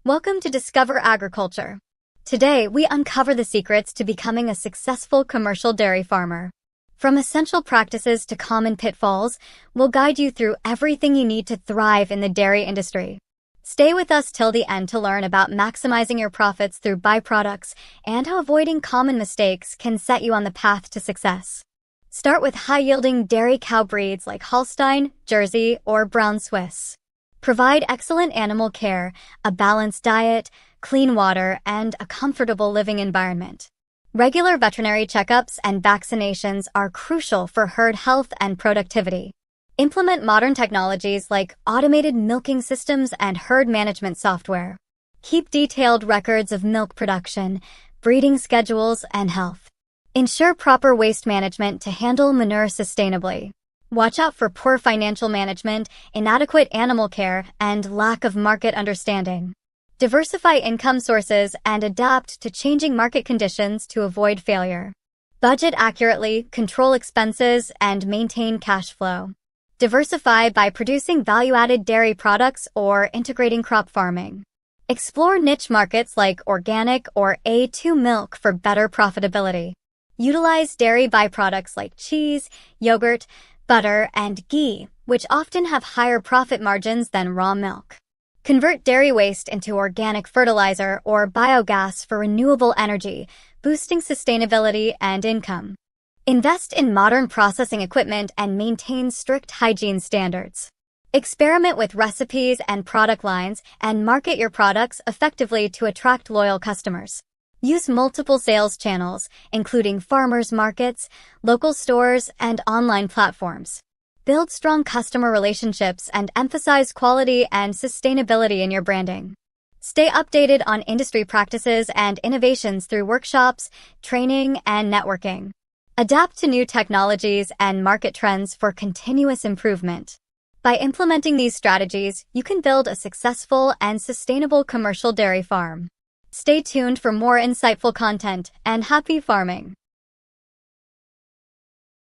Welcome to Discover Agriculture. Today, we uncover the secrets to becoming a successful commercial dairy farmer. From essential practices to common pitfalls, we'll guide you through everything you need to thrive in the dairy industry. Stay with us till the end to learn about maximizing your profits through byproducts and how avoiding common mistakes can set you on the path to success. Start with high-yielding dairy cow breeds like Holstein, Jersey, or Brown Swiss. Provide excellent animal care, a balanced diet, clean water, and a comfortable living environment. Regular veterinary checkups and vaccinations are crucial for herd health and productivity. Implement modern technologies like automated milking systems and herd management software. Keep detailed records of milk production, breeding schedules, and health. Ensure proper waste management to handle manure sustainably. Watch out for poor financial management, inadequate animal care, and lack of market understanding. Diversify income sources and adapt to changing market conditions to avoid failure. Budget accurately, control expenses, and maintain cash flow. Diversify by producing value-added dairy products or integrating crop farming. Explore niche markets like organic or A2 milk for better profitability. Utilize dairy byproducts like cheese, yogurt, butter, and ghee, which often have higher profit margins than raw milk. Convert dairy waste into organic fertilizer or biogas for renewable energy, boosting sustainability and income. Invest in modern processing equipment and maintain strict hygiene standards. Experiment with recipes and product lines and market your products effectively to attract loyal customers. Use multiple sales channels, including farmers markets, local stores, and online platforms. Build strong customer relationships and emphasize quality and sustainability in your branding. Stay updated on industry practices and innovations through workshops, training, and networking. Adapt to new technologies and market trends for continuous improvement. By implementing these strategies, you can build a successful and sustainable commercial dairy farm. Stay tuned for more insightful content and happy farming!